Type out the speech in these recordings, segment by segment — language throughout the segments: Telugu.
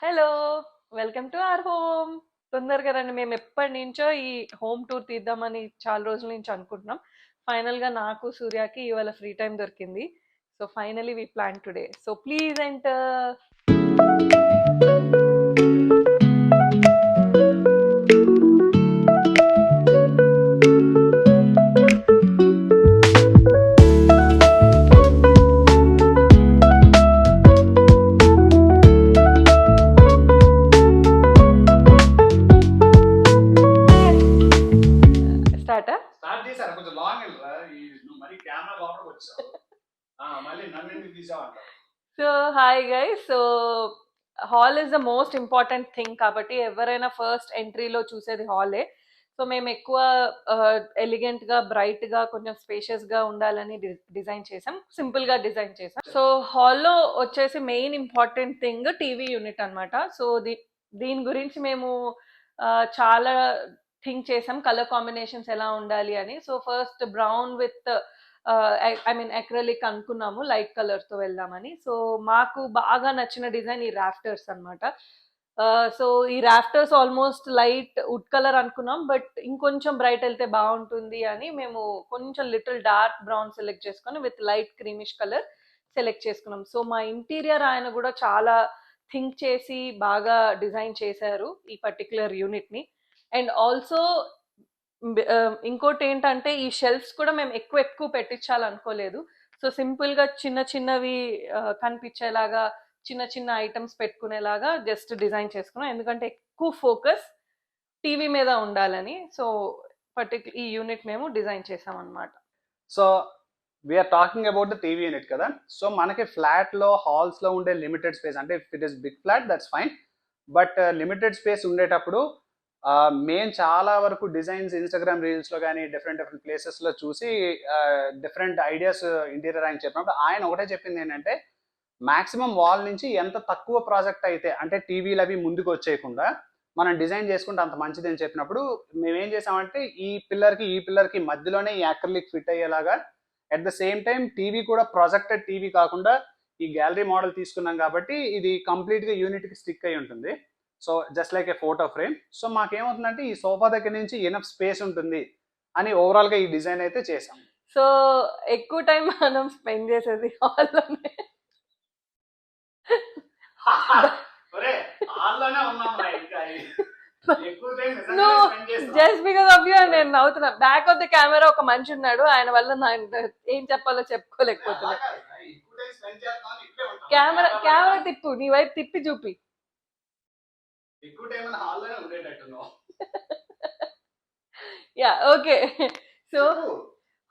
Hello! Welcome to our home. తొందరగా రండి. మేము ఎప్పటినుంచో ఈ హోమ్ టూర్ తీద్దామని చాలా రోజుల నుంచి అనుకుంటున్నాం. ఫైనల్‌గా నాకు, సూర్యకి ఇవాళ ఫ్రీ టైమ్ దొరికింది. So, finally we plan today. So, please enter. స్టార్టా? స్టార్ట్ చేశారు కొంచెం లాంగ్ వెళ్ళరా నువ్వు మరి కెమెరా లోపలికి వచ్చావు మళ్ళీ నన్ను ఎందుకు తీసావు అంటారు. So, hi guys. So, hall is the most important thing కాబట్టి ఎవరైనా ఫస్ట్ ఎంట్రీలో చూసేది హాలే. సో, మేము ఎక్కువ ఎలిగెంట్‌గా, బ్రైట్‌గా, కొంచెం స్పేషియస్‌గా ఉండాలని డిజైన్ చేసాం. సింపుల్‌గా డిజైన్ చేసాం. సో, హాల్‌లో వచ్చేసి main important thing TV unit అన్నమాట. సో, దీని గురించి మేము చాలా థింక్ చేసాం. కలర్ కాంబినేషన్స్ ఎలా ఉండాలి అని. So, first brown with I mean acrylic అనుకున్నాము, లైట్ కలర్ తో వెళ్దామని. సో మాకు బాగా నచ్చిన డిజైన్ ఈ రాఫ్టర్స్ అన్నమాట. సో ఈ rafters almost light would colour అనుకున్నాం, బట్ ఇంకొంచెం బ్రైట్ వెళ్తే బాగుంటుంది అని మేము కొంచెం లిటిల్ డార్క్ బ్రౌన్ సెలెక్ట్ చేసుకొని with light creamish colour select చేసుకున్నాం. సో మా ఇంటీరియర్ ఆయన కూడా చాలా థింక్ చేసి బాగా డిజైన్ చేశారు ఈ పర్టికులర్ యూనిట్ ని. అండ్ ఆల్సో ఇంకోటి ఏంటంటే ఈ షెల్ఫ్స్ కూడా మేము ఎక్కువ ఎక్కువ పెట్టించాలనుకోలేదు. సో సింపుల్ గా చిన్న చిన్నవి కనిపించేలాగా చిన్న చిన్న ఐటమ్స్ పెట్టుకునేలాగా జస్ట్ డిజైన్ చేసుకున్నాం, ఎందుకంటే ఎక్కువ ఫోకస్ టీవీ మీద ఉండాలని. సో ఈ యూనిట్ మేము డిజైన్ చేసాం అనమాట. So we're talking about the TV unit కదా. సో మనకి ఫ్లాట్ లో హాల్స్ లో ఉండే లిమిటెడ్ స్పేస్, అంటే if it is big flat that's fine, but limited space ఉండేటప్పుడు మేము చాలా వరకు డిజైన్స్ ఇన్స్టాగ్రామ్ రీల్స్ లో కానీ డిఫరెంట్ డిఫరెంట్ ప్లేసెస్ లో చూసి డిఫరెంట్ ఐడియాస్ ఇంటీరియర్ ఆయన చెప్పినప్పుడు ఆయన ఒకటే చెప్పింది ఏంటంటే, మాక్సిమం వాల్ నుంచి ఎంత తక్కువ ప్రాజెక్ట్ అయితే, అంటే టీవీలు అవి ముందుకు వచ్చేయకుండా మనం డిజైన్ చేసుకుంటే అంత మంచిది అని చెప్పినప్పుడు మేమేం చేసామంటే ఈ పిల్లర్కి మధ్యలోనే ఈ యాక్రిలిక్ ఫిట్ అయ్యేలాగా, at the same time TV కూడా ప్రొజెక్టెడ్ టీవీ కాకుండా ఈ గ్యాలరీ మోడల్ తీసుకున్నాం కాబట్టి ఇది కంప్లీట్గా యూనిట్కి స్టిక్ అయి ఉంటుంది. So just like a photo frame. So మాకేమవుతుందంటే ఈ సోఫా దగ్గర నుంచి ఎనఫ్ స్పేస్ ఉంటుంది అని ఓవరాల్గా ఈ డిజైన్ అయితే చేసాం. సో ఎక్కువ టైం మనం స్పెండ్ చేసేది హాల్లోనే. జస్ట్ బికాస్ ఆఫ్ యూ నేను నవ్వుతున్నా. బ్యాక్ ఆఫ్ ది కెమెరా ఒక మనిషి ఉన్నాడు, ఆయన వల్ల నా ఏం చెప్పాలో చెప్పుకోలేకపోతున్నా. కెమెరా తిప్పు, నీ వైపు తిప్పి చూపి. Yeah okay. సో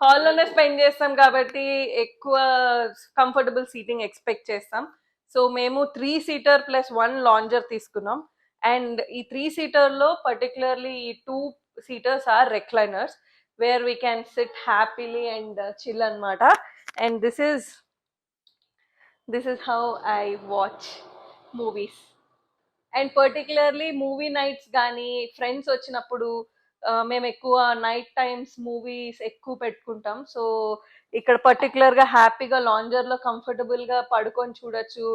హాల్లోనే స్పెండ్ చేస్తాం కాబట్టి ఎక్కువ కంఫర్టబుల్ సీటింగ్ ఎక్స్పెక్ట్ చేస్తాం. సో మేము 3 సీటర్ ప్లస్ 1 లాంజర్ తీసుకున్నాం. అండ్ ఈ 3 సీటర్లో పర్టికులర్లీ ఈ 2 seaters are recliners where we can sit happily and chill అనమాట. And this is how I watch movies. And particularly movie nights కానీ ఫ్రెండ్స్ వచ్చినప్పుడు మేము ఎక్కువ నైట్ టైమ్స్ మూవీస్ ఎక్కువ పెట్టుకుంటాం. సో ఇక్కడ పర్టికులర్గా హ్యాపీగా లాంజర్లో కంఫర్టబుల్గా పడుకొని చూడొచ్చు.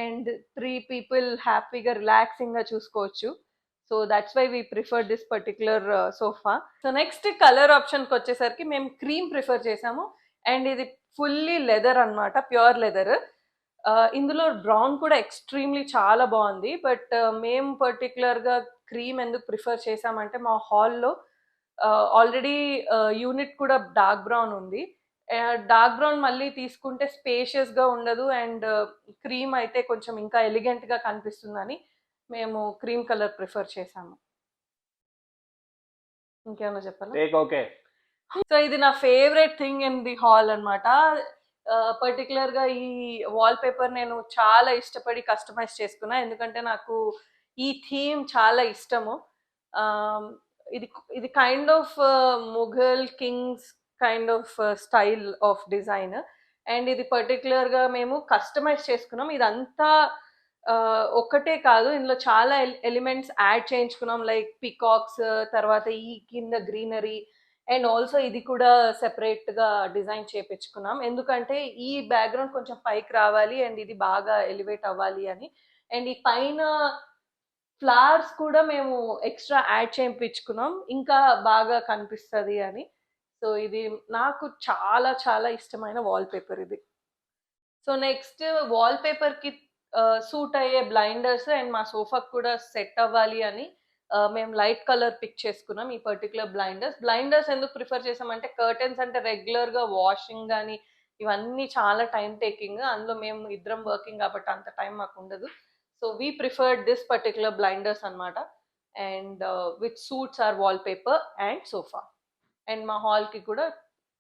అండ్ 3 పీపుల్ హ్యాపీగా రిలాక్సింగ్గా చూసుకోవచ్చు. So that's why we prefer this particular sofa. So next colour ఆప్షన్కి వచ్చేసరికి మేము క్రీమ్ ప్రిఫర్ చేసాము. అండ్ ఇది ఫుల్లీ లెదర్ అనమాట, ప్యూర్ లెదర్. ఇందులో బ్రౌన్ కూడా ఎక్స్ట్రీమ్లీ చాలా బాగుంది. బట్ మేము పర్టికులర్గా క్రీమ్ ఎందుకు ప్రిఫర్ చేసామంటే మా హాల్లో ఆల్రెడీ యూనిట్ కూడా డార్క్ బ్రౌన్ ఉంది. డార్క్ బ్రౌన్ మళ్ళీ తీసుకుంటే స్పేషియస్గా ఉండదు, అండ్ క్రీమ్ అయితే కొంచెం ఇంకా ఎలిగెంట్గా కనిపిస్తుందని మేము క్రీమ్ కలర్ ప్రిఫర్ చేసాము. ఇంకేమన్నా చెప్పాలా? సో ఇది నా favourite thing in the hall అనమాట. పర్టికులర్గా ఈ వాల్ పేపర్ నేను చాలా ఇష్టపడి కస్టమైజ్ చేసుకున్నా, ఎందుకంటే నాకు ఈ థీమ్ చాలా ఇష్టము. ఇది ఇది kind of Mughal Kings kind of style of design. And ఇది పర్టికులర్గా మేము కస్టమైజ్ చేసుకున్నాం. ఇదంతా ఒక్కటే కాదు, ఇందులో చాలా ఎలిమెంట్స్ యాడ్ చేయించుకున్నాం, లైక్ పికాక్స్, తర్వాత ఈ కింద గ్రీనరీ అండ్ ఆల్సో ఇది కూడా సెపరేట్ గా డిజైన్ చేపించుకున్నాం, ఎందుకంటే ఈ బ్యాక్గ్రౌండ్ కొంచెం పైకి రావాలి అండ్ ఇది బాగా ఎలివేట్ అవ్వాలి అని. అండ్ ఈ పైన ఫ్లవర్స్ కూడా మేము ఎక్స్ట్రా యాడ్ చేయించుకున్నాం, ఇంకా బాగా కనిపిస్తుంది అని. సో ఇది నాకు చాలా చాలా ఇష్టమైన వాల్ పేపర్ ఇది. సో నెక్స్ట్ వాల్ పేపర్ కి సూట్ అయ్యే బ్లైండర్స్ అండ్ మా సోఫాకి కూడా సెట్ అవ్వాలి అని మేము లైట్ కలర్ పిక్ చేసుకున్నాం ఈ పర్టికులర్ బ్లైండర్స్ ఎందుకు ప్రిఫర్ చేసామంటే కర్టెన్స్ అంటే రెగ్యులర్ గా వాషింగ్ కానీ ఇవన్నీ చాలా టైం టేకింగ్, అందులో మేము ఇద్దరం వర్కింగ్ కాబట్టి అంత టైం మాకు ఉండదు. So we preferred this particular blinders అనమాట, and which suits our wall paper and sofa. And మా హాల్ కి కూడా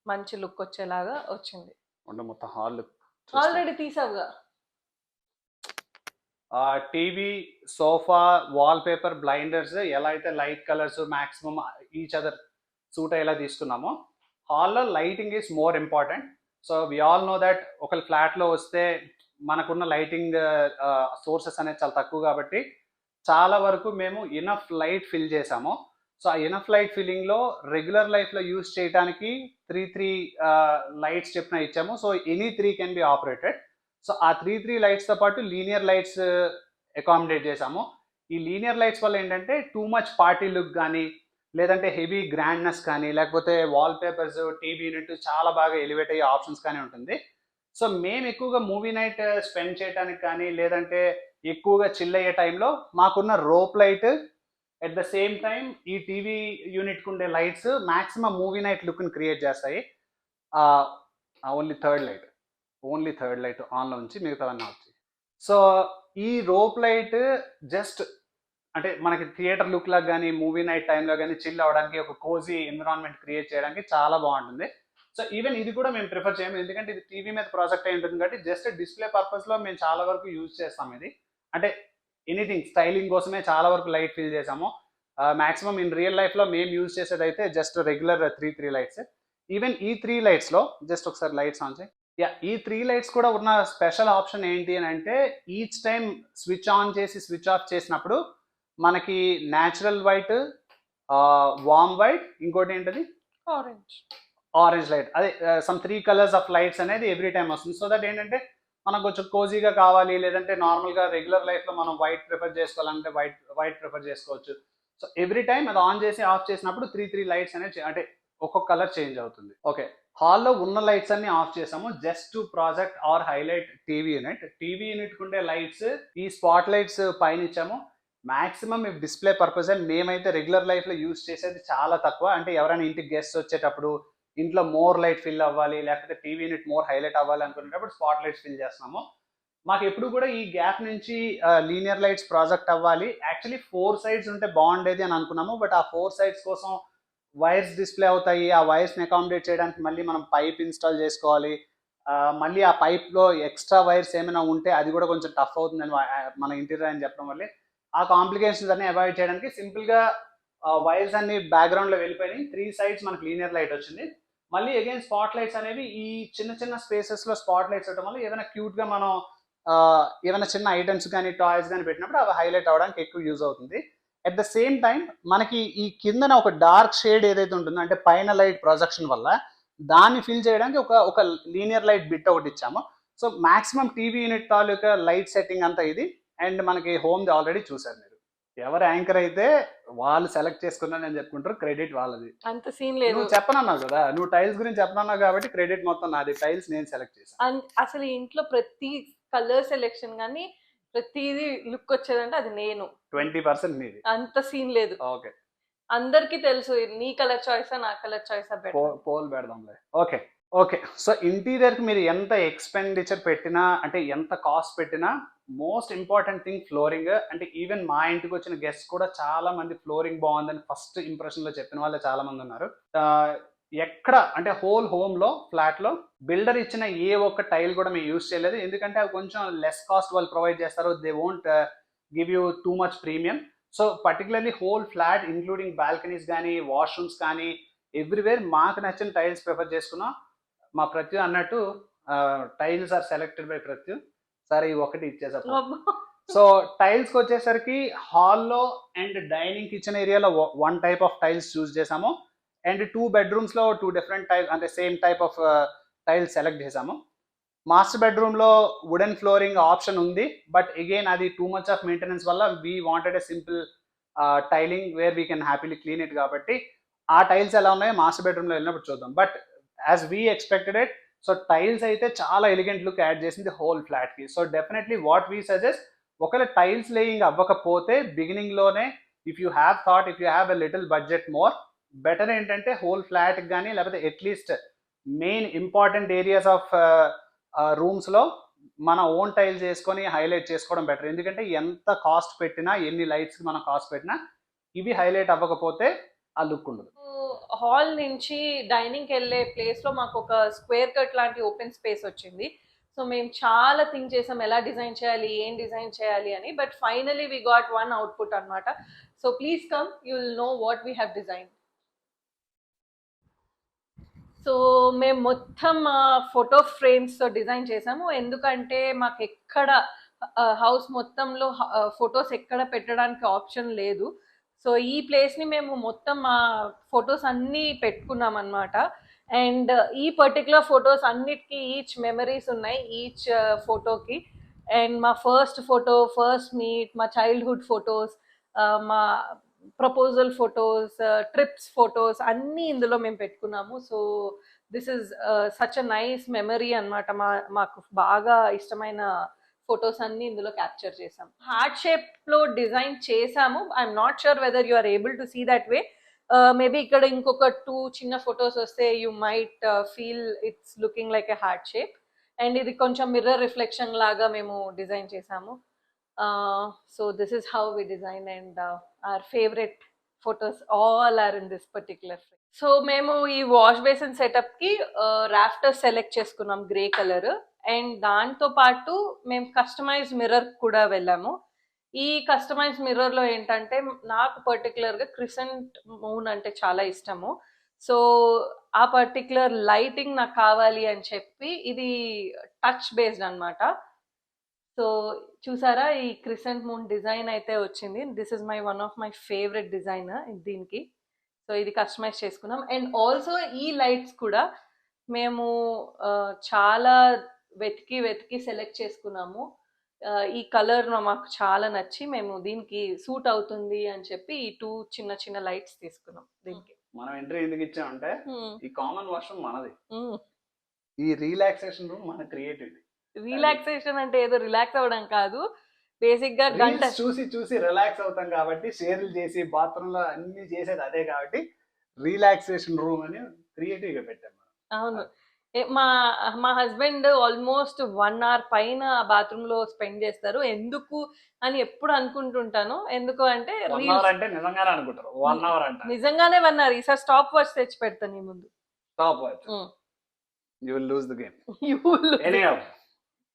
మంచి లుక్ వచ్చేలాగా వచ్చింది. మొత్తం హాల్ ఆల్రెడీ తీసావుగా. TV, sofa, wall paper, blinders ఎలా అయితే light colours maximum each other suit అయ్యేలా తీసుకున్నామో, హాల్లో lighting is more important. So we all know that ఒకళ్ళు ఫ్లాట్లో వస్తే మనకున్న లైటింగ్ సోర్సెస్ అనేది చాలా తక్కువ కాబట్టి చాలా వరకు మేము ఇనఫ్ లైట్ ఫిల్ చేసాము. సో ఆ ఇనఫ్ లైట్ ఫిల్లింగ్లో రెగ్యులర్ లైఫ్లో యూజ్ చేయడానికి త్రీ లైట్స్ చెప్పిన ఇచ్చాము. So any 3 can be operated. So ఆ త్రీ లైట్స్తో పాటు లీనియర్ లైట్స్ అకామిడేట్ చేసాము. ఈ లీనియర్ లైట్స్ వల్ల ఏంటంటే టూ మచ్ పార్టీ లుక్ కానీ లేదంటే హెవీ గ్రాండ్నెస్ కానీ లేకపోతే వాల్ పేపర్స్, టీవీ యూనిట్ చాలా బాగా ఎలివేట్ అయ్యే ఆప్షన్స్ కానీ ఉంటుంది. సో మేము ఎక్కువగా మూవీ నైట్ స్పెండ్ చేయడానికి కానీ లేదంటే ఎక్కువగా చిల్ అయ్యే టైంలో మాకున్న rope light at the same time ఈ టీవీ యూనిట్కి ఉండే లైట్స్ మ్యాక్సిమం మూవీ నైట్ లుక్ని క్రియేట్ చేస్తాయి. ఓన్లీ థర్డ్ లైట్ ఆన్లో ఉంచి మిగతావన్నీ ఆఫ్ చేయి. సో ఈ రోప్ లైట్ జస్ట్ అంటే మనకి థియేటర్ లుక్ లాగా కానీ మూవీ నైట్ టైంలో కానీ చిల్ అవ్వడానికి ఒక కోజీ ఎన్విరాన్మెంట్ క్రియేట్ చేయడానికి చాలా బాగుంటుంది. సో ఈవెన్ ఇది కూడా మేము ప్రిఫర్ చేయము, ఎందుకంటే ఇది టీవీ మీద ప్రాజెక్ట్ అయి ఉంటుంది కాబట్టి జస్ట్ డిస్ప్లే పర్పస్లో మేము చాలా వరకు యూజ్ చేస్తాం. ఇది అంటే ఎనీథింగ్ స్టైలింగ్ కోసమే చాలా వరకు లైట్ ఫిల్ చేసాము. మ్యాక్సిమం ఇన్ రియల్ లైఫ్లో మేము యూజ్ చేసేది అయితే just regular three lights. Even ఈ 3 లైట్స్లో జస్ట్ ఒకసారి లైట్స్ ఆన్ చేయి. ఈ 3 లైట్స్ కూడా ఉన్న స్పెషల్ ఆప్షన్ ఏంటి అని అంటే ఈచ్ టైం స్విచ్ ఆన్ చేసి స్విచ్ ఆఫ్ చేసినప్పుడు మనకి న్యాచురల్ వైట్, వామ్ వైట్, ఇంకోటి ఏంటది ఆరెంజ్ లైట్, అదే సమ్ 3 కలర్స్ ఆఫ్ లైట్స్ అనేది ఎవ్రీ టైం వస్తుంది. సో దట్ ఏంటంటే మనకు కొంచెం కోజీగా కావాలి లేదంటే నార్మల్గా రెగ్యులర్ లైఫ్లో మనం వైట్ ప్రిఫర్ చేసుకోవాలంటే వైట్ ప్రిఫర్ చేసుకోవచ్చు. సో ఎవ్రీ టైం అది ఆన్ చేసి ఆఫ్ చేసినప్పుడు 3 లైట్స్ అనేది అంటే ఒక్కొక్క కలర్ చేంజ్ అవుతుంది. ఓకే, హాల్లో ఉన్న లైట్స్ అన్ని ఆఫ్ చేసాము just to project or highlight TV unit ఉండే లైట్స్ ఈ స్పాట్ లైట్స్ పైన ఇచ్చాము. Maximum if display purpose and మేమైతే రెగ్యులర్ లైఫ్లో యూజ్ చేసేది చాలా తక్కువ. అంటే ఎవరైనా ఇంటికి గెస్ట్ వచ్చేటప్పుడు ఇంట్లో మోర్ లైట్ ఫిల్ అవ్వాలి లేకపోతే టీవీ యూనిట్ మోర్ హైలైట్ అవ్వాలి అనుకునేటప్పుడు స్పాట్ లైట్స్ ఫిల్ చేస్తున్నాము. మాకు ఎప్పుడు కూడా ఈ గ్యాప్ నుంచి లీనియర్ లైట్స్ ప్రాజెక్ట్ అవ్వాలి. యాక్చువల్లీ 4 సైడ్స్ ఉంటే బాగుండేది అని అనుకున్నాము, బట్ ఆ 4 సైడ్స్ కోసం వైర్స్ డిస్ప్లే అవుతాయి. ఆ వైర్స్ని అకామిడేట్ చేయడానికి మళ్ళీ మనం పైప్ ఇన్స్టాల్ చేసుకోవాలి. మళ్ళీ ఆ పైప్లో ఎక్స్ట్రా వైర్స్ ఏమైనా ఉంటే అది కూడా కొంచెం టఫ్ అవుతుందని మన ఇంటీరియర్ అని చెప్పడం వల్ల ఆ కాంప్లికేషన్స్ అన్ని అవాయిడ్ చేయడానికి సింపుల్గా వైర్స్ అన్ని బ్యాక్గ్రౌండ్లో వెళ్ళిపోయినాయి. 3 సైడ్స్ మనకి లీనియర్ లైట్ వచ్చింది. మళ్ళీ అగైన్ స్పాట్ లైట్స్ అనేవి ఈ చిన్న స్పేసెస్లో స్పాట్ లైట్స్ ఉండటం వల్ల ఏదైనా క్యూట్గా మనం ఏమైనా చిన్న ఐటమ్స్ కానీ టాయ్స్ కానీ పెట్టినప్పుడు అవి హైలైట్ అవ్వడానికి ఎక్కువ యూజ్ అవుతుంది. అట్ ద సేమ్ టైం మనకి ఈ కిందన ఒక డార్క్ షేడ్ ఏదైతే ఉంటుందో అంటే పైన లైట్ ప్రొజెక్షన్ వల్ల దాన్ని ఫిల్ చేయడానికి ఒక లీనియర్ లైట్ బిట్ ఒకటి ఇచ్చాము. సో మాక్సిమం టీవీ యూనిట్ తాలూకా లైట్ సెట్టింగ్ అంతా ఇది. అండ్ మనకి హోమ్ది ఆల్రెడీ చూసారు మీరు. ఎవరు యాంకర్ అయితే వాళ్ళు సెలెక్ట్ చేసుకున్నారని చెప్పుకుంటారు, క్రెడిట్ వాళ్ళది. అంత సీన్ లేదు. నువ్వు చెప్పనన్నావు కదా, నువ్వు టైల్స్ గురించి చెప్పనన్నావు కాబట్టి క్రెడిట్ మొత్తం నాది. టైల్స్ నేను సెలెక్ట్ చేశాను. అసలు ఇంట్లో ప్రతి కలర్ సెలెక్షన్ కానీ ప్రతిది లుక్ వచ్చేదంటే అది నేను. 20% నీది. అంత సీన్ లేదు. ఓకే, అందరికి తెలుసు నీ కలర్ చాయిసా నా కలర్ చాయిసా పోల్ పెడదాంలే. ఓకే సో ఇంటీరియర్కి మీరు ఎంత ఎక్స్పెండిచర్ పెట్టినా అంటే ఎంత కాస్ట్ పెట్టినా మోస్ట్ ఇంపార్టెంట్ థింగ్ ఫ్లోరింగ్. అంటే ఈవెన్ మా ఇంటికి వచ్చిన గెస్ట్ కూడా చాలా మంది ఫ్లోరింగ్ బాగుందని ఫస్ట్ ఇంప్రెషన్లో చెప్పిన వాళ్ళే చాలా మంది ఉన్నారు. ఎక్కడ అంటే హోల్ హోమ్లో ఫ్లాట్లో బిల్డర్ ఇచ్చిన ఏ ఒక్క టైల్ కూడా మేము యూజ్ చేయలేదు, ఎందుకంటే అవి కొంచెం లెస్ కాస్ట్ వాళ్ళు ప్రొవైడ్ చేస్తారు. They won't give you too much premium. So particularly whole flat including balconies కానీ వాష్రూమ్స్ కానీ ఎవ్రీవేర్ మాకు నచ్చిన టైల్స్ ప్రిఫర్ చేసుకున్నాం. మా ప్రత్యు అన్నట్టు టైల్స్ ఆర్ సెలెక్టెడ్ బై ప్రత్యు. సరే ఈ ఒకటి ఇచ్చేసాం. సో టైల్స్కి వచ్చేసరికి హాల్లో అండ్ డైనింగ్ కిచెన్ ఏరియాలో 1 టైప్ ఆఫ్ టైల్స్ చూస్ చేసాము. అండ్ 2 bedrooms లో 2 డిఫరెంట్ టైప్ అంటే same type of tiles select చేసాము. మాస్టర్ బెడ్రూమ్లో వుడెన్ ఫ్లోరింగ్ ఆప్షన్ ఉంది, బట్ అగైన్ అది టూ మచ్ ఆఫ్ మెయింటెనెన్స్ వల్ల we wanted a simple tiling where we can happily clean it. కాబట్టి ఆ టైల్స్ ఎలా ఉన్నాయో మాస్టర్ బెడ్రూమ్లో వెళ్ళినప్పుడు చూద్దాం. But as we expected it, so tiles అయితే చాలా ఎలిగెంట్ లుక్ యాడ్ చేసింది హోల్ ఫ్లాట్కి. So definitely what we suggest, ఒకవేళ టైల్స్ లేయింగ్ అవ్వకపోతే బిగినింగ్లోనే if you have thought, if you have a little budget more, better ఏంటంటే హోల్ ఫ్లాట్కి కానీ లేకపోతే at least main important areas of రూమ్స్లో మన ఓన్ టైల్స్ వేసుకొని హైలైట్ చేసుకోవడం బెటర్. ఎందుకంటే ఎంత కాస్ట్ పెట్టినా, ఎన్ని లైట్స్కి మనం కాస్ట్ పెట్టినా, ఇవి హైలైట్ అవ్వకపోతే ఆ లుక్ ఉండదు. హాల్ నుంచి డైనింగ్కి వెళ్ళే ప్లేస్లో మాకు ఒక స్క్వేర్ కట్ లాంటి ఓపెన్ స్పేస్ వచ్చింది. సో మేము చాలా థింక్ చేసాం ఎలా డిజైన్ చేయాలి, ఏం డిజైన్ చేయాలి అని. But finally we got one output అనమాట. So please come, you will know what we have design. సో మేము మొత్తం ఫోటో ఫ్రేమ్స్తో డిజైన్ చేసాము. ఎందుకంటే మాకు ఎక్కడ హౌస్ మొత్తంలో ఫొటోస్ ఎక్కడ పెట్టడానికి ఆప్షన్ లేదు. సో ఈ ప్లేస్ని మేము మొత్తం మా ఫొటోస్ అన్నీ పెట్టుకున్నాం అనమాట. అండ్ ఈ పర్టికులర్ ఫొటోస్ అన్నిటికీ ఈచ్ మెమరీస్ ఉన్నాయి ఈచ్ ఫోటోకి. అండ్ మా ఫస్ట్ ఫోటో, ఫస్ట్ మీట్, మా చైల్డ్హుడ్ ఫొటోస్, మా ప్రపోజల్ ఫొటోస్, ట్రిప్స్ ఫొటోస్ అన్నీ ఇందులో మేము పెట్టుకున్నాము. So this is such a nice memory అనమాట. మాకు బాగా ఇష్టమైన ఫొటోస్ అన్ని ఇందులో క్యాప్చర్ చేసాం. హార్ట్ షేప్లో డిజైన్ చేసాము. I'm not sure whether you are able to see that way. Maybe ఇక్కడ ఇంకొక 2 చిన్న ఫొటోస్ వస్తే you might feel it's looking like a heart shape. And ఇది కొంచెం మిర్రర్ రిఫ్లెక్షన్ లాగా మేము డిజైన్ చేసాము. So this is how we design, and our favorite photos all are in this particular frame. So మేము ఈ వాష్ బేసిన్ సెటప్కి రాఫ్టర్ సెలెక్ట్ చేసుకున్నాం గ్రే కలర్. అండ్ దాంతో పాటు మేము కస్టమైజ్ మిర్రర్ కూడా వెళ్ళాము. ఈ కస్టమైజ్ మిర్రర్లో ఏంటంటే నాకు పర్టికులర్గా క్రిసెంట్ మూన్ అంటే చాలా ఇష్టము. సో ఆ పర్టికులర్ లైటింగ్ నాకు కావాలి అని చెప్పి ఇది టచ్ బేస్డ్ అనమాట. సో చూసారా, ఈ క్రిసెంట్ మూన్ డిజైన్ అయితే వచ్చింది. This is one of my favourite design దీనికి. సో ఇది కస్టమైజ్ చేసుకున్నాం. అండ్ ఆల్సో ఈ లైట్స్ కూడా మేము చాలా వెతికి సెలెక్ట్ చేసుకున్నాము. ఈ కలర్ మాకు చాలా నచ్చి మేము దీనికి సూట్ అవుతుంది అని చెప్పి ఈ 2 చిన్న లైట్స్ తీసుకున్నాం దీనికి. మనం ఎంట్రీ ఎందుకు ఇచ్చామంటే ఈ కామన్ వాష్రూమ్ మనది, ఈ రిలాక్సేషన్ రూమ్ మన క్రియేటివిటీ. రిలాక్సేషన్ అంటే ఏదో రిలాక్స్ అవ్వడం కాదు, బేసిక్ గా గంట చూసి రిలాక్స్ అవుతాం కాబట్టి, షేర్లు చేసి బాత్రూమ్ లో అన్ని చేసేది అదే కాబట్టి రిలాక్సేషన్ రూమ్ అని క్రియేటివ్ గా పెట్టాం. అవును, మా హస్బెండ్ ఆల్మోస్ట్ 1 hour పైన బాత్రూమ్ లో స్పెండ్ చేస్తారు. ఎందుకు అని ఎప్పుడు అనుకుంటుంటాను. ఎందుకు అంటే నిజంగానే అనుకుంటారు 1 hour అంటే నిజంగానే 1 hour. ఈసారి స్టాప్ వాచ్ తెచ్చి పెడతాను నీ ముందు. Stop watch, you will lose the game. You will lose. Anyhow,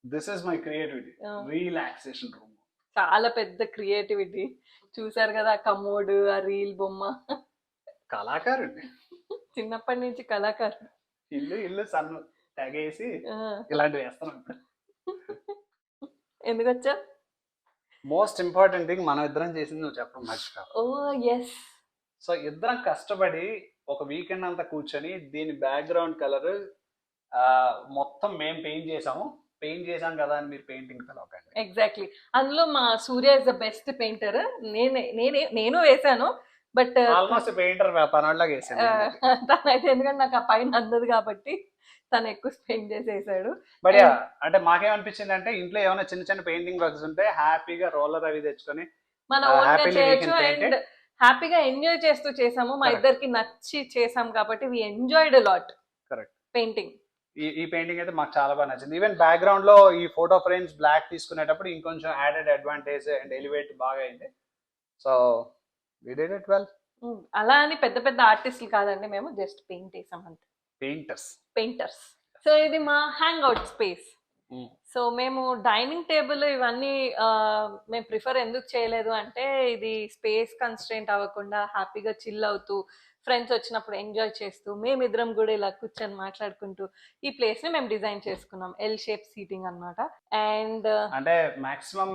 this is my creativity. Relaxation room. చాలా పెద్ద క్రియేటివిటీ. చూసారు కదా కమోడ్, ఆ రీల్ బొమ్మ. కళాకారుడు, చిన్నప్పటి నుంచి కళాకారుడు. ఇల్లు సన్ను తెగేసి ఇలాంటివి వేస్తున్నాం. ఎందుకు వచ్చా? మోస్ట్ ఇంపార్టెంట్ థింగ్ మనం ఇద్దరం చేసింది నువ్వు చెప్పడం మర్చిపో. ఓ ఎస్. సో ఇద్దరం కష్టపడి ఒక వీకెండ్ అంతా కూర్చొని దీని బ్యాక్గ్రౌండ్ కలర్ మొత్తం మేము పెయింట్ చేసాం కదా అని మీరు పెయింటింగ్ పిలవకండి. ఎగ్జాక్ట్లీ. అందులో మా సూర్య ఇస్ ద బెస్ట్ పెయింటర్. నేను వేసాను, బట్ ఆల్మోస్ట్ పెయింటర్ పనోళ్ళగా వేసాను తనైతే. ఎందుకంటే నాకు ఆ పైన అందదు కాబట్టి తను ఎక్కువ స్పెండ్ చేసేసాడు. బట్ అంటే మాకేమనిపించింది అంటే ఇంట్లో ఏమైనా చిన్న పెయింటింగ్ వర్క్స్ ఉంటే హ్యాపీగా రోలర్ అవి తెచ్చుకొని మనం చేయొచ్చు. అండ్ హ్యాపీగా ఎంజాయ్ చేస్తూ చేసాము. మా ఇద్దరికి నచ్చి చేసాం కాబట్టి we enjoyed a lot. Correct. Painting, ఈ పెయింటింగ్ అయితే మాకు చాలా బాగా నచ్చింది. ఈవెన్ బ్యాక్గ్రౌండ్ లో ఈ ఫోటో ఫ్రేమ్స్ బ్లాక్ తీసుకునేటప్పుడు ఇంకొంచెం యాడెడ్ అడ్వాంటేజ్ అండ్ ఎలివేట్ బాగా అయింది. So we did it well. అలా అని పెద్ద ఆర్టిస్టులు కాదండి, మేము జస్ట్ పెయింట్ వేసాం అంతే. పెయింటర్స్. సో ఇది మా హ్యాంగ్ అవుట్ స్పేస్. సో మేము డైనింగ్ టేబుల్ ఇవన్నీ మేము ప్రిఫర్ ఎందుకు చేయలేదు అంటే ఇది స్పేస్ కన్స్ట్రెయింట్ అవ్వకుండా హ్యాపీగా చిల్ అవుతూ ఫ్రెండ్స్ వచ్చినప్పుడు ఎంజాయ్ చేస్తూ మేమిద్దరం కూడా ఇలా కూర్చొని మాట్లాడుకుంటూ ఈ ప్లేస్ ని మేము డిజైన్ చేసుకున్నాం. ఎల్ షేప్ సీటింగ్ అన్నమాట. అండ్ అంటే మాక్సిమం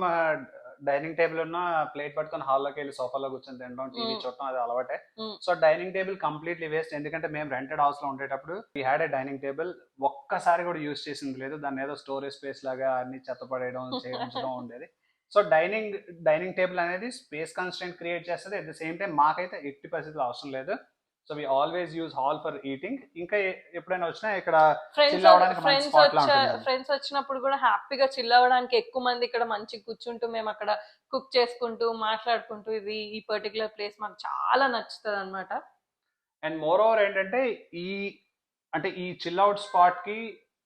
డైనింగ్ టేబుల్ ఉన్న ప్లేట్ పట్టుకొని హాల్లోకి వెళ్ళి సోఫాలో కూర్చొని తినడం, టీవీ Mm. చూడటం అది అలవాటే. Mm. So dining table completely waste. ఎందుకంటే మేము రెంటెడ్ హౌస్ లో ఉండేటప్పుడు we had a dining table, ఒక్కసారి కూడా యూజ్ చేసింది లేదు. దాన్ని ఏదో స్టోరేజ్ స్పేస్ లాగా అన్ని చెత్త పడేయడం చేయడం ఉండేది. సో డైనింగ్ టేబుల్ అనేది స్పేస్ కన్స్ట్రెంట్ క్రియేట్ చేస్తుంది. అట్ ద సేమ్ టైం మాకైతే ఎట్టి పరిస్థితుల్లో అవసరం లేదు. So we always use hall for eating. ఇంకా ఎప్పుడైనా వచ్చినా ఇక్కడ chill అవ్వడానికి మంచి spot లా ఉంటుంది. ఫ్రెండ్స్ వచ్చినప్పుడు కూడా హ్యాపీగా చిల్ అవ్వడానికి ఎక్కువ మంది ఇక్కడ మంచిగా కూర్చుంటూ మేము అక్కడ కుక్ చేసుకుంటూ మాట్లాడుకుంటూ ఇది ఈ పర్టికులర్ ప్లేస్ మాకు చాలా నచ్చుతుంది అనమాట. అండ్ మోర్ ఓవర్ ఏంటంటే ఈ చిల్ అవుట్ స్పాట్ కి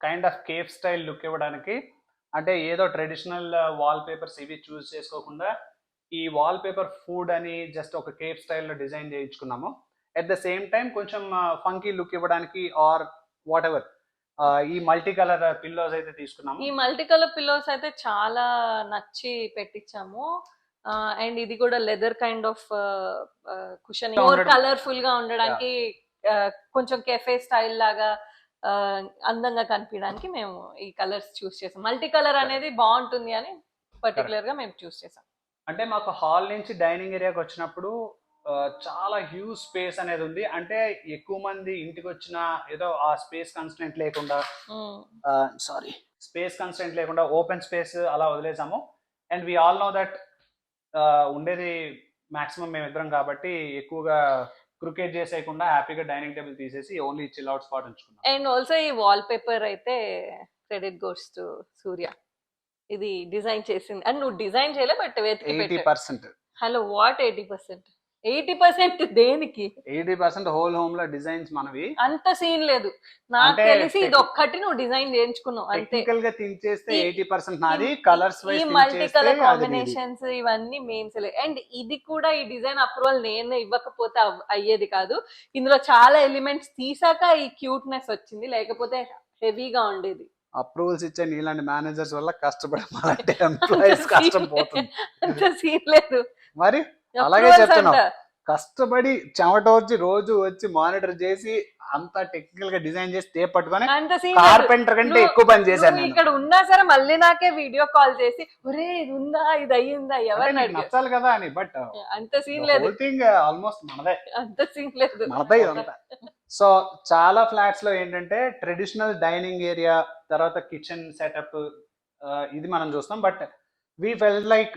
kind of cafe style look ఇవ్వడానికి, అంటే ఏదో ట్రెడిషనల్ వాల్ పేపర్స్ ఇవి చూస్ చేసుకోకుండా ఈ వాల్ పేపర్ ఫుడ్ అని జస్ట్ ఒక కేఫ్ స్టైల్లో డిజైన్ చేయించుకున్నాము. అట్ ద సేమ్ టైం కొంచెం ఫంకీ లుక్ ఇవ్వడానికి ఆర్ వాట్ ఎవర్ ఈ మల్టీ కలర్ పిల్లోస్ అయితే తీసుకున్నాము. ఈ మల్టీ కలర్ పిల్లోస్ అయితే చాలా నచ్చి పెట్టించాము. అండ్ ఇది కూడా leather kind of cushion, more colourful గా ఉండడానికి, కొంచెం కెఫే స్టైల్ లాగా అందంగా కనిపించడానికి మేము ఈ కలర్స్ చూస్ చేసాం. మల్టీ కలర్ అనేది బాగుంటుంది అని పర్టికులర్ గా మేము చూస్ చేసాం. అంటే మాకు హాల్ నుంచి డైనింగ్ ఏరియాకి వచ్చినప్పుడు చాలా హ్యూజ్ స్పేస్ అనేది ఉంది. అంటే ఎక్కువ మంది ఇంటికి వచ్చిన ఏదో ఆ స్పేస్ కన్స్టెంట్ లేకుండా ఓపెన్ స్పేస్ అలా వదిలేసాము. And we all know that ఉండేది మాక్సిమం మేమిద్దరం కాబట్టి ఎక్కువగా క్రికెట్ చేసేయకుండా హ్యాపీగా డైనింగ్ టేబుల్ తీసేసి ఓన్లీ చిల్ అవుట్ స్పాట్ ఉంచుకున్నాం. అండ్ ఆల్సో ఈ వాల్ పేపర్ అయితే క్రెడిట్ గోస్ టు సూర్య. ఇది డిజైన్ చేసింది అండ్ నువ్వు డిజైన్ చేయలే, బట్ 80%. Hello, what 80%? 80% దేనికి? 80% హోల్ హోమ్ లో డిజైన్స్ మనవి. అంత సీన్ లేదు నాకు తెలిసి, ఇది ఒక్కటి నువ్వు డిజైన్ చేయించుకున్నావు అంతే. టెక్నికల్ గా థింక్ చేస్తే 80% నాది, కలర్స్ వైస్ ఈ మల్టీ కలర్ కాంబినేషన్స్ ఇవన్నీ మెయిన్స్. అండ్ ఇది కూడా ఈ డిజైన్ అప్రూవల్ నేను ఇవ్వకపోతే అయ్యేది కాదు. ఇందులో చాలా ఎలిమెంట్స్ తీసాక ఈ క్యూట్నెస్ వచ్చింది, లేకపోతే హెవీగా ఉండేది. అప్రూవల్స్ ఇచ్చే నీలాంటి మేనేజర్స్ వల్ల కష్టపడే ఎంప్లాయీస్ కష్టం పోతుంది. అంత సీన్ లేదు మరి అలాగే చెప్తున్నావు. కష్టపడి చెమటోర్చి రోజు వచ్చి మానిటర్ చేసి అంతా టెక్నికల్ గా డిజైన్ చేసి టేప్ పట్టుకొని కార్పెంటర్ కంటే ఎక్కువ పని చేశాను. ఇక్కడ ఉన్నా సరే మళ్ళీ నాకే వీడియో కాల్ చేసి ఒరే ఇది ఉందా, ఇది అయ్యిందా, ఎవరిని నచ్చాలి కదా అని. బట్ అంత సీన్ లేదు, ఆల్మోస్ట్ మనదే, అంత సీన్ లేదు, మనదే ఇదంతా. సో చాలా ఫ్లాట్స్ లో ఏంటంటే ట్రెడిషనల్ డైనింగ్ ఏరియా తర్వాత కిచెన్ సెటప్ ఇది మనం చూస్తాం. బట్ వీ ఫెల్ట్ లైక్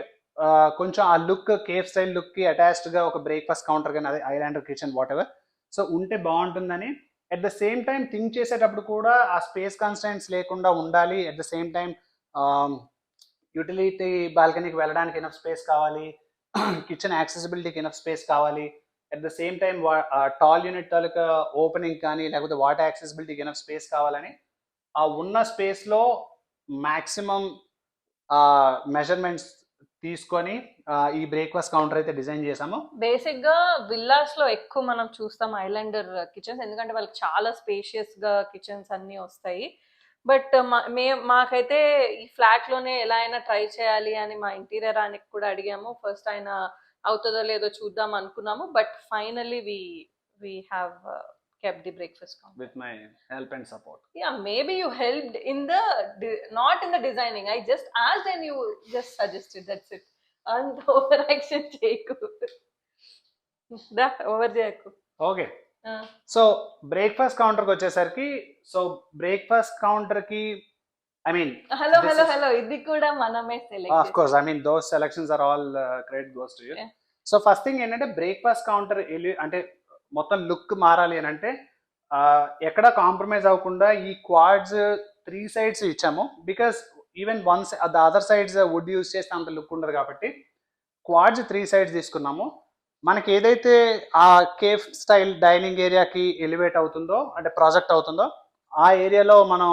కొంచెం ఆ లుక్ కేఫ్ స్టైల్ లుక్ కి అటాచ్డ్ గా ఒక బ్రేక్ఫాస్ట్ కౌంటర్ కానీ అదే islander kitchen whatever so ఉంటే బాగుంటుందని. At the same time think చేసేటప్పుడు కూడా ఆ స్పేస్ కన్స్టెంట్స్ లేకుండా ఉండాలి. At the same time utility బాల్కనీకి వెళ్ళడానికి ఎనఫ్ స్పేస్ కావాలి, కిచెన్ యాక్సెసిబిలిటీకి ఎనఫ్ స్పేస్ కావాలి. At the same time tall unit taluka opening కానీ లేకపోతే వాటర్ యాక్సెసిబిలిటీకి ఎనఫ్ స్పేస్ కావాలని ఆ ఉన్న స్పేస్ లో మాక్సిమం మెజర్మెంట్స్ తీసుకొని ఈ బ్రేక్ఫాస్ట్ కౌంటర్ అయితే డిజైన్ చేసాము. బేసిక్ గా విల్లాస్ లో ఎక్కువ మనం చూస్తాం ఐలాండర్ కిచెన్స్, ఎందుకంటే వాళ్ళకి చాలా స్పేషియస్ గా కిచెన్స్ అన్ని వస్తాయి. బట్ మాకైతే ఈ ఫ్లాట్ లోనే ఎలా అయినా ట్రై చేయాలి అని మా ఇంటీరియర్ ఆయనకి కూడా అడిగాము. ఫస్ట్ ఆయన అవుతుందో లేదో చూద్దాం అనుకున్నాము, but finally we have kept the breakfast counter with my help and support. Yeah, maybe you helped in the not in the designing. I just asked and you just suggested, that's it. And overaction cheku da over cheku. Okay. So breakfast counter కి వచ్చేసరికి, సో బ్రేక్ఫాస్ట్ కౌంటర్ కి I mean hello ఇది కూడా మనమే select. Of course, I mean those selections are all credit goes to you. Yeah. So first thing ఏంటంటే బ్రేక్ఫాస్ట్ కౌంటర్ అంటే మొత్తం లుక్ మారాలి అని అంటే ఎక్కడ కాంప్రమైజ్ అవ్వకుండా ఈ క్వాడ్స్ 3 sides ఇచ్చాము. Because even the other sides wood use చేస్తే అంత లుక్ ఉండదు కాబట్టి క్వాడ్స్ 3 sides తీసుకున్నాము. మనకి ఏదైతే ఆ కేఫ్ స్టైల్ డైనింగ్ ఏరియాకి ఎలివేట్ అవుతుందో అంటే ప్రాజెక్ట్ అవుతుందో ఆ ఏరియాలో మనం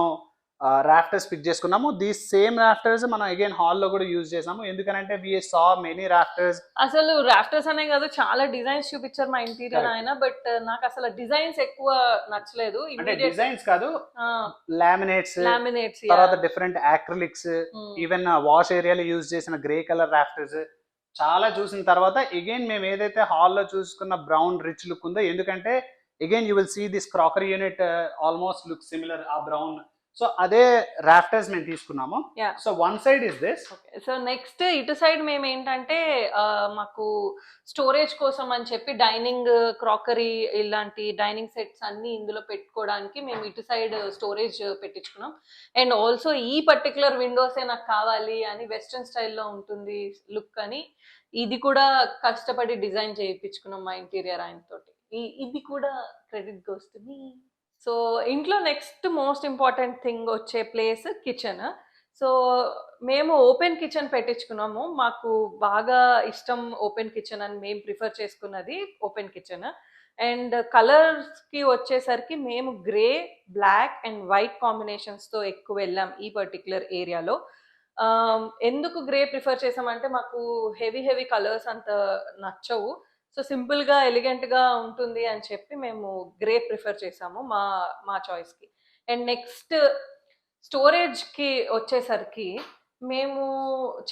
రాఫ్టర్స్ పిక్ చేసుకున్నాము. దీస్ సేమ్ రాఫ్టర్స్ మనం అగైన్ హాల్లో కూడా యూజ్ చేసాము. ఎందుకంటే వి సా మెనీ రాఫ్టర్స్. అసలు రాఫ్టర్స్ అనే కాదు, చాలా డిజైన్స్ చూపించారు మా ఇంటీరియర్ ఆయన, బట్ నాకు అసలు డిజైన్స్ ఎక్కువ నచ్చలేదు. అంటే డిజైన్స్ కాదు, లామినేట్స్ తర్వాత డిఫరెంట్ యాక్రిలిక్స్, ఈవెన్ వాష్ ఏరియాలో యూజ్ చేసిన గ్రే కలర్ రాఫ్టర్స్ చాలా చూసిన తర్వాత అగైన్ మేము ఏదైతే హాల్లో చూసుకున్న బ్రౌన్ రిచ్ లుక్ ఉందో, ఎందుకంటే again you will see this crockery unit almost look similar ఆ బ్రౌన్. సో అదే రాఫ్టర్స్ మేము తీసుకున్నాము. Yeah. So one side is this. Okay, so next ఇటు సైడ్ మేము ఏంటంటే మాకు స్టోరేజ్ కోసం అని చెప్పి డైనింగ్ క్రాకరీ ఇలాంటి డైనింగ్ సెట్స్ అన్ని ఇందులో పెట్టుకోవడానికి మేము ఇటు సైడ్ స్టోరేజ్ పెట్టించుకున్నాం. అండ్ ఆల్సో ఈ పర్టికులర్ విండోసే నాకు కావాలి అని వెస్ట్రన్ స్టైల్లో ఉంటుంది లుక్ అని ఇది కూడా కష్టపడి డిజైన్ చేయించుకున్నాం మా ఇంటీరియర్ ఆయన తోటి. ఇది కూడా క్రెడిట్ వస్తుంది. సో ఇంట్లో నెక్స్ట్ మోస్ట్ ఇంపార్టెంట్ థింగ్ వచ్చే ప్లేస్ కిచెన్. సో మేము ఓపెన్ కిచెన్ పెట్టించుకున్నాము. మాకు బాగా ఇష్టం ఓపెన్ కిచెన్ అని మేము ప్రిఫర్ చేసుకున్నది ఓపెన్ కిచెన్. అండ్ కలర్స్కి వచ్చేసరికి మేము గ్రే, బ్లాక్ అండ్ వైట్ కాంబినేషన్స్తో ఎక్కువ వెళ్ళాం ఈ పర్టికులర్ ఏరియాలో. ఎందుకు గ్రే ప్రిఫర్ చేసామంటే మాకు హెవీ కలర్స్ అంత నచ్చవు. సో సింపుల్గా ఎలిగెంట్గా ఉంటుంది అని చెప్పి మేము గ్రే ప్రిఫర్ చేసాము మా చాయిస్కి. అండ్ నెక్స్ట్ స్టోరేజ్కి వచ్చేసరికి మేము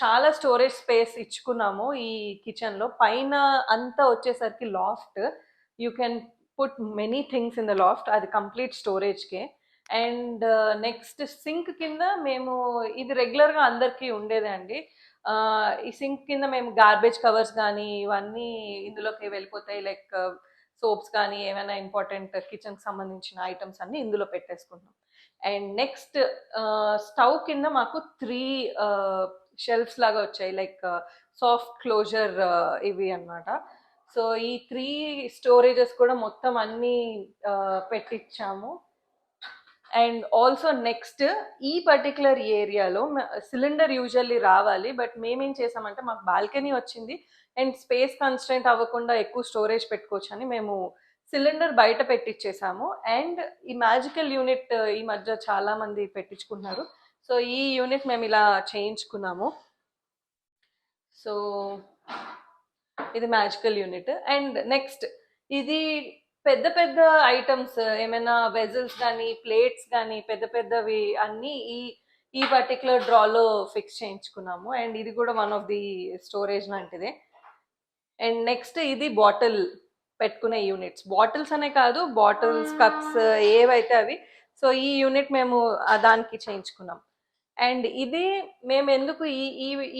చాలా స్టోరేజ్ స్పేస్ ఇచ్చుకున్నాము ఈ కిచెన్లో. పైన అంతా వచ్చేసరికి laughed, you can put many things in the laughed, అది కంప్లీట్ స్టోరేజ్కే. అండ్ నెక్స్ట్ సింక్ కింద మేము ఇది రెగ్యులర్గా అందరికీ ఉండేదే అండి. ఈ సింక్ కింద మేము గార్బేజ్ కవర్స్ కానీ ఇవన్నీ ఇందులోకి వెళ్ళిపోతాయి, లైక్ సోప్స్ కానీ ఏమైనా ఇంపార్టెంట్ కిచెన్కి సంబంధించిన ఐటమ్స్ అన్నీ ఇందులో పెట్టేసుకుంటాం. అండ్ నెక్స్ట్ స్టవ్ కింద మాకు 3 షెల్ఫ్స్ లాగా వచ్చాయి, లైక్ సాఫ్ట్ క్లోజర్ ఇవి అన్నమాట. సో ఈ 3 స్టోరేజెస్ కూడా మొత్తం అన్నీ పెట్టించాము. అండ్ ఆల్సో నెక్స్ట్ ఈ పర్టికులర్ ఏరియాలో సిలిండర్ యూజువల్లీ రావాలి, బట్ మేమేం చేసామంటే మాకు బాల్కనీ వచ్చింది అండ్ స్పేస్ కన్స్ట్రెంట్ అవ్వకుండా ఎక్కువ స్టోరేజ్ పెట్టుకోవచ్చు అని మేము సిలిండర్ బయట పెట్టించేసాము. అండ్ ఈ మ్యాజికల్ యూనిట్ ఈ మధ్య చాలా మంది పెట్టించుకుంటున్నారు. సో ఈ యూనిట్ మేము ఇలా చేయించుకున్నాము. సో ఇది మ్యాజికల్ యూనిట్. అండ్ నెక్స్ట్ ఇది పెద్ద ఐటమ్స్ ఏమైనా వెజల్స్ కానీ ప్లేట్స్ కానీ పెద్దవి అన్నీ ఈ పర్టికులర్ డ్రాలో ఫిక్స్ చేయించుకున్నాము. అండ్ ఇది కూడా వన్ ఆఫ్ ది స్టోరేజ్ లాంటిదే. అండ్ నెక్స్ట్ ఇది బాటిల్ పెట్టుకునే యూనిట్స్, బాటిల్స్ అనే కాదు, బాటిల్స్ కప్స్ ఏవైతే అవి. సో ఈ యూనిట్ మేము దానికి చేయించుకున్నాం. అండ్ ఇది మేము ఎందుకు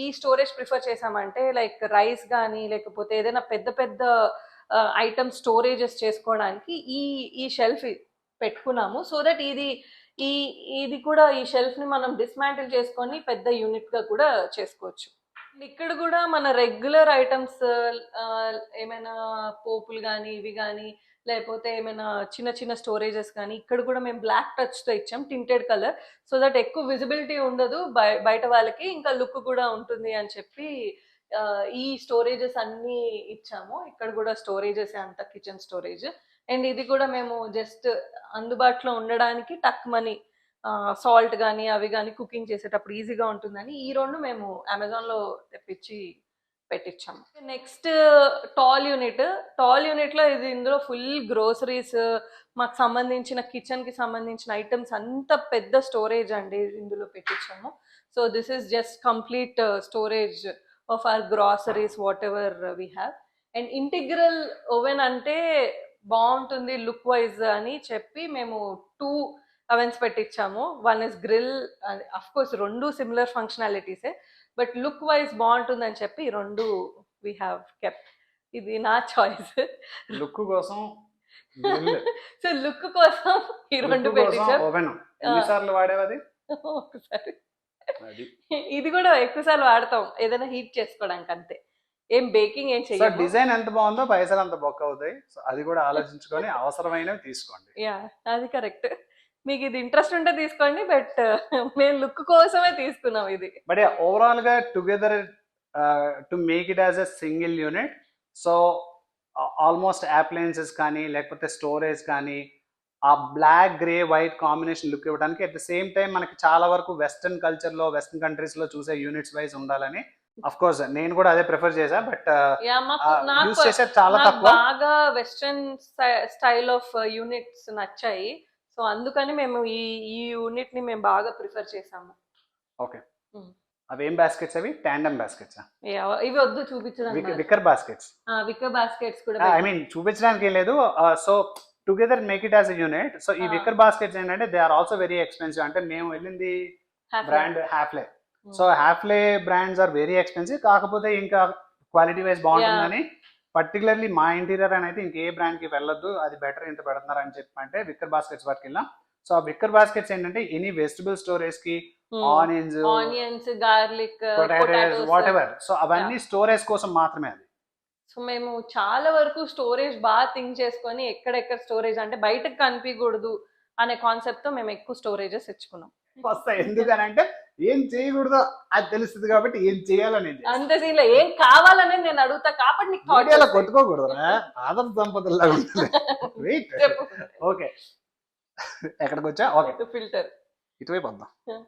ఈ స్టోరేజ్ ప్రిఫర్ చేసామంటే లైక్ రైస్ కానీ లేకపోతే ఏదైనా పెద్ద ఐటమ్స్ స్టోరేజెస్ చేసుకోవడానికి ఈ షెల్ఫ్ పెట్టుకున్నాము. సో దట్ ఇది కూడా ఈ షెల్ఫ్ని మనం డిస్మాంటిల్ చేసుకొని పెద్ద యూనిట్గా కూడా చేసుకోవచ్చు. ఇక్కడ కూడా మన రెగ్యులర్ ఐటమ్స్ ఏమైనా పోపులు కానీ ఇవి కానీ లేకపోతే ఏమైనా చిన్న స్టోరేజెస్ కానీ ఇక్కడ కూడా మేము బ్లాక్ టచ్తో ఇచ్చాం, టింటెడ్ కలర్, సో దట్ ఎక్కువ విజిబిలిటీ ఉండదు బయట వాళ్ళకి, ఇంకా లుక్ కూడా ఉంటుంది అని చెప్పి ఈ స్టోరేజెస్ అన్నీ ఇచ్చాము. ఇక్కడ కూడా స్టోరేజెస్ అంత కిచెన్ స్టోరేజ్. అండ్ ఇది కూడా మేము జస్ట్ అందుబాటులో ఉండడానికి టక్ మనీ సాల్ట్ కానీ అవి కానీ కుకింగ్ చేసేటప్పుడు ఈజీగా ఉంటుందని ఈ 2 మేము అమెజాన్లో తెప్పించి పెట్టించాము. నెక్స్ట్ టాల్ యూనిట్లో ఇది ఇందులో ఫుల్ గ్రోసరీస్ మాకు సంబంధించిన కిచెన్కి సంబంధించిన ఐటమ్స్ అంత పెద్ద స్టోరేజ్ అండి ఇందులో పెట్టించాము. So this is just complete storage of our groceries whatever we have. And integral oven అంటే బాగుంటుంది లుక్ వైజ్ అని చెప్పి మేము 2 ovens పెట్టించాము. One is grill, of course 2 similar ఫంక్షనాలిటీసే, బట్ లుక్ వైజ్ బాగుంటుందని చెప్పి 2 వీ హ్యావ్ కెప్ట్. ఇది నా చాయిస్. లుక్ కోసం సో లుక్ కోసం ఈ 2 పెట్టించాం. ఎన్నిసార్లు వాడేవది? ఒకసారి. ఇది కూడా ఎక్కువసార్లు వాడతాం ఏదైనా హీట్ చేసుకోవడానికి, అంతే. ఏం బేకింగ్ ఏం చేయాలి. డిజైన్ ఎంత బాగుందో పైసలు అంత బొక్క అవుతాయి. సో అది కూడా ఆలోచించుకొని అవసరమైనవి తీసుకోండి. యా, అది కరెక్ట్. మీకు ఇది ఇంట్రెస్ట్ ఉంటే తీసుకోండి, బట్ మేము లుక్ కోసమే తీసుకున్నాం ఇది. బట్ ఓవరాల్ గా together to make it as a single unit. So almost appliances కానీ లేకపోతే స్టోరేజ్ కానీ ఆ black grey white combination look ఇవ్వడానికి, అట్ ద సేమ్ టైం మనకి చాలా వరకు వెస్టర్న్ కల్చర్లో వెస్టర్న్ కంట్రీస్లో చూసే యూనిట్స్ వైజ్ ఉండాలని, అఫ్ కోర్స్ నేను కూడా అదే ప్రిఫర్ చేశా. బట్ యూస్ చేసే చాలా తక్కువ. బాగా వెస్టర్న్ స్టైల్ ఆఫ్ యూనిట్స్ నచ్చాయి, సో అందుకని మేము ఈ యూనిట్ ని మేము బాగా ప్రిఫర్ చేసాము. ఓకే, అవి ఏం బాస్కెట్స్? అవి టాండమ్ బాస్కెట్స్. ఇవి వద్దు చూపించడానికి. Wicker baskets. వికర్ బాస్కెట్స్ కూడా ఐ మీన్ చూపించడానికి ఏం లేదు. So together make it as a unit. So ఈ Ah. విక్కర్ బాస్కెట్స్ ఏంటంటే they are also very expensive. అంటే మేము వెళ్ళింది brand Hafele. So Hafele brands are very expensive. కాకపోతే ఇంకా క్వాలిటీ వైజ్ బాగుంటుందని పర్టికులర్లీ మా ఇంటీరియర్ అని అయితే ఇంకే బ్రాండ్ కి వెళ్ళొద్దు, అది బెటర్ ఇంత పెడుతున్నారు అని చెప్పంటే విక్కర్ బాస్కెట్స్ వరకు వెళ్ళాం. సో ఆ విక్కర్ బాస్కెట్స్ ఏంటంటే ఎనీ వెజిటబుల్ స్టోరేజ్ కి onions, garlic, potatoes what ever, so అవన్నీ స్టోరేజ్ కోసం మాత్రమే అది. సో మేము చాలా వరకు స్టోరేజ్ బాగా థింక్ చేసుకొని ఎక్కడెక్కడ స్టోరేజ్ అంటే బయటకు కనిపించకూడదు అనే కాన్సెప్ట్ తో మేము ఎక్కువ స్టోరేజెస్ తెచ్చుకున్నాం. వస్తాయి ఎందుకనంటే ఏం చేయకూడదో అది తెలుస్తుంది కాబట్టి ఏం చేయాలనేది అంత సీన్ లో ఏం కావాలనేది నేను అడుగుతా కాబట్టి నీకు thought అలా వస్తాయి. కొట్టుకోకూడదు ఆదర్ దంపతుల్లా ఉంటుంది. వెయిట్ చెప్పు. ఓకే ఎక్కడికి వచ్చా? ఓకే ఫిల్టర్ ఇటువైపు వద్దాం. Yeah.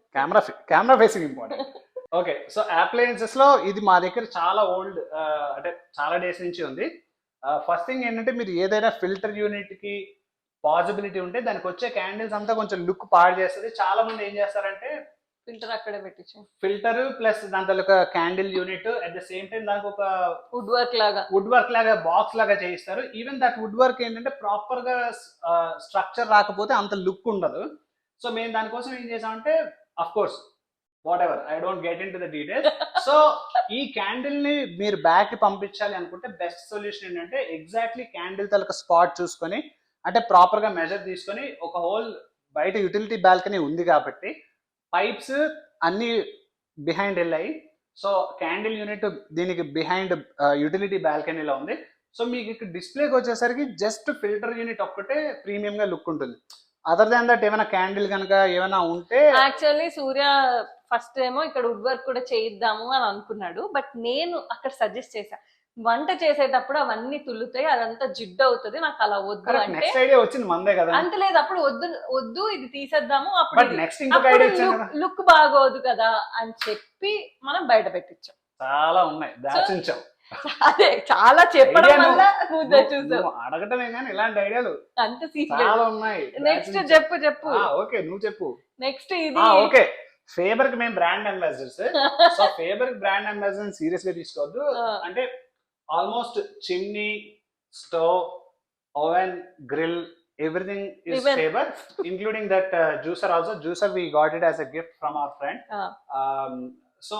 Camera facing important. Okay so appliances లో ఇది మా దగ్గర చాలా ఓల్డ్, అంటే చాలా డేస్ నుంచి ఉంది. ఫస్ట్ థింగ్ ఏంటంటే మీరు ఏదైనా ఫిల్టర్ యూనిట్ కి పాసిబిలిటీ ఉంటే దానికి వచ్చే క్యాండిల్స్ అంతా కొంచెం లుక్ పాడు చేస్తుంది. చాలా మంది ఏం చేస్తారంటే ఫిల్టర్ అక్కడే పెట్టించాం, ఫిల్టర్ ప్లస్ దాంట్లో ఒక candle unit at the same time దానికి ఒక వుడ్ వర్క్ లాగా బాక్స్ లాగా చేయిస్తారు. ఈవెన్ దట్ వుడ్ వర్క్ ఏంటంటే ప్రాపర్ గా స్ట్రక్చర్ రాకపోతే అంత లుక్ ఉండదు. సో మేము దానికోసం ఏం చేసామంటే of course what ever I don't get in to the details. So ఈ క్యాండిల్ ని మీరు బ్యాక్ కి పంపించాలి అనుకుంటే బెస్ట్ సొల్యూషన్ ఏంటంటే ఎగ్జాక్ట్లీ క్యాండిల్ తలక స్పాట్ చూసుకొని, అంటే ప్రాపర్ గా మెజర్ తీసుకొని, ఒక హోల్ బయట యూటిలిటీ బాల్కనీ ఉంది కాబట్టి పైప్స్ అన్ని బిహైండ్ వెళ్ళాయి. సో క్యాండిల్ యూనిట్ దీనికి బిహైండ్ యూటిలిటీ బాల్కనీలో ఉంది. సో మీకు ఇక్కడ డిస్ప్లేకి వచ్చేసరికి జస్ట్ ఫిల్టర్ యూనిట్ ఒక్కటే ప్రీమియం గా లుక్ ఉంటుంది. అదర్ దాన్ దట్ ఏమైనా క్యాండిల్ కనుక ఏమైనా ఉంటే యాక్చువల్లీ సూర్య ఫస్ట్ ఏమో ఇక్కడ వుడ్ వర్క్ కూడా చేయిద్దాము అని అనుకున్నాడు. బట్ నేను అక్కడ సజెస్ట్ చేశా, వంట చేసేటప్పుడు అవన్నీ తుల్లుతాయి, అదంతా జిడ్డు అవుతుంది, నాకు అలా వద్దు అంటే నెక్స్ట్ ఐడియా వచ్చింది మందే కదా. అంత లేదు, అప్పుడు వద్దు ఇది తీసేద్దాము, బట్ అప్పుడు నెక్స్ట్ ఇంకొక ఐడియా ఇచ్చాను కదా. లుక్ బాగోదు కదా అని చెప్పి మనం బయట పెట్టించాం. చాలా ఉన్నాయి దాచించాం. అదే చాలా చెప్పడం Idea వల్ల నువ్వు చూసావు, నువ్వు అడగటమే కానీ ఇలాంటి ఐడియాలు అంత చాలా ఉన్నాయి. నెక్స్ట్ చెప్పు ఓకే నువ్వు చెప్పు. నెక్స్ట్ ఇది ఓకే ఫేబర్ కి మేము brand ambassadors. So Faber brand ambassador serious గా తీసుకోవద్దు. అంటే almost chimney, stove, oven, grill, everything is Even- Faber, including that juicer also. Juicer we got it as a gift from our friend. So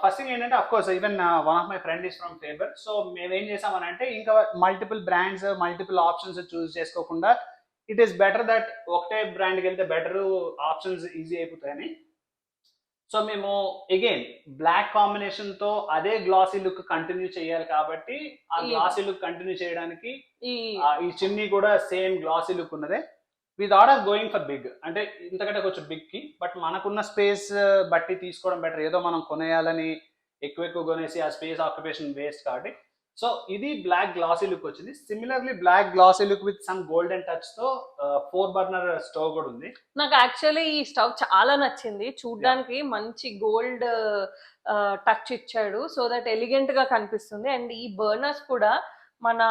first thing ఏంటంటే of course even one of my friend is from Faber. So మేము ఏం చేసామని అంటే ఇంకా multiple brands multiple options choose చేసుకోకుండా ఇట్ ఈస్ బెటర్ దట్ ఒకటే బ్రాండ్కి వెళ్తే బెటర్, ఆప్షన్స్ ఈజీ అయిపోతాయని. సో మేము అగైన్ బ్లాక్ కాంబినేషన్ తో అదే గ్లాసీ లుక్ కంటిన్యూ చేయాలి కాబట్టి ఆ గ్లాసీ లుక్ కంటిన్యూ చేయడానికి ఈ చిమ్నీ కూడా సేమ్ గ్లాసీ లుక్ ఉన్నదే. We thought of going for big, అంటే ఇంతకంటే కొంచెం బిగ్ కి, బట్ మనకున్న స్పేస్ బట్టి తీసుకోవడం బెటర్. ఏదో మనం కొనేయాలని ఎక్కువ కొనేసి ఆ స్పేస్ ఆక్యుపేషన్ వేస్ట్ కాబట్టి. సో ఇది బ్లాక్ గ్లాసీ లుక్ వచ్చింది. Similarly black glossy look with some golden touch తో 4 బర్నర్ స్టవ్ కూడా ఉంది. నాకు యాక్చువల్లీ ఈ స్టవ్ చాలా నచ్చింది, చూడ్డానికి మంచి గోల్డ్ టచ్ ఇచ్చాడు, సో దట్ ఎలిగెంట్ గా కనిపిస్తుంది. అండ్ ఈ బర్నర్స్ కూడా మన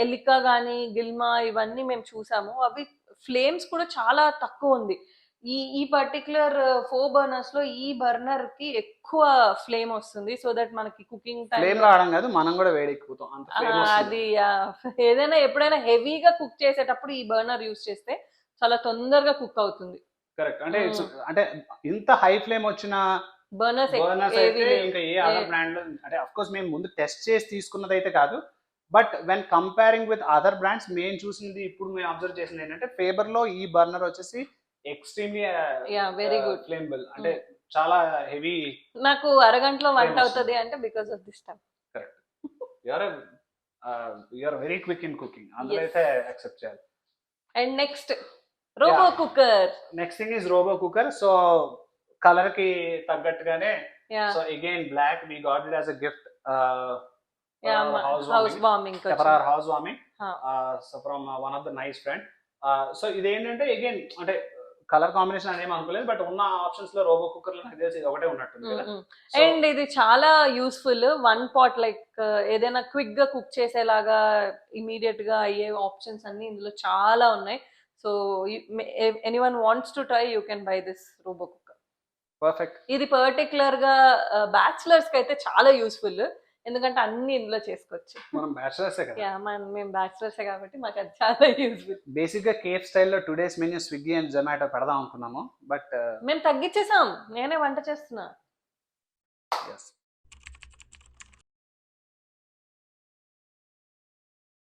ఎలికా గానీ గిల్మా ఇవన్నీ మేము చూసాము, అవి ఫ్లేమ్స్ కూడా చాలా తక్కువ ఉంది. ఈ పర్టికులర్ 4 బర్నర్స్ లో ఈ బర్నర్ కి ఎక్కువ ఫ్లేమ్ వస్తుంది, సో దట్ మనకి కుకింగ్ ఫ్లేమ్ రావడం కాదు మనం కూడా వేడెక్కుతాం అంత flame వస్తుంది. అది ఏదైనా ఎప్పుడైనా హెవీగా కుక్ చేసేటప్పుడు ఈ బర్నర్ యూస్ చేస్తే చాలా తొందరగా కుక్ అవుతుంది. కరెక్ట్. అంటే అంటే ఇంత హై ఫ్లేమ్ వచ్చిన బర్నర్స్ అయితే ఇంకా ఏ అదర్ బ్రాండ్ లో, అంటే అఫ్ కోర్స్ మేము ముందు టెస్ట్ చేసి తీసుకున్నది అయితే కాదు, but when comparing with other brands మేము చూసింది, ఇప్పుడు మేము అబ్జర్వ్ చేసింది ఏంటంటే ఫేబర్ లో ఈ బర్నర్ వచ్చేసి ఎక్స్ట్రీమ్లీ వెరీ గుడ్ ఫ్లేమబుల్, అంటే చాలా హెవీ. నాకు అరగంటలో వంట అవుతుంది అంటే because of this time. Correct. You're very quick in cooking, అందులో అయితే యాక్సెప్ట్ చేయాలి. And next robo cooker. Next thing is robo cooker. So colour కి తగ్గట్టుగానే, so again black we got it as a gift house warming for our house warming. So from one of the nice friend. So ఇదేంటంటే అగైన్ అంటే కలర్ కాంబినేషన్ అనేది అనుకోలేదు, బట్ ఉన్న ఆప్షన్స్ లో రోబో కుక్కర్ లో నాకు తెలిసి ఇది ఒకటే ఉన్నట్టుంది కదా. అండ్ ఇది చాలా యూస్ఫుల్, 1 pot లైక్ ఏదైనా క్విక్ గా కుక్ చేసేలాగా ఇమీడియట్ గా అయ్యే ఆప్షన్స్ అన్ని ఇందులో చాలా ఉన్నాయి. So anyone wants to try you can buy this robo cooker. Perfect. ఇది పర్టికులర్ గా బ్యాచిలర్స్ కి అయితే చాలా యూస్ఫుల్, ఎందుకంటే అన్ని ఇందులో చేసుకోవచ్చు. మనం బ్యాచిలర్సే కదా. యా మేము బ్యాచిలర్సే కాబట్టి మాకు అది చాలా యూజ్ఫుల్. బేసిక్ గా కేఫ్ స్టైల్లో today's menu Swiggy and Zomato పెడదాం అనుకున్నాము, బట్ మేము తగ్గించేసాం, నేనే వంట చేస్తున్నా.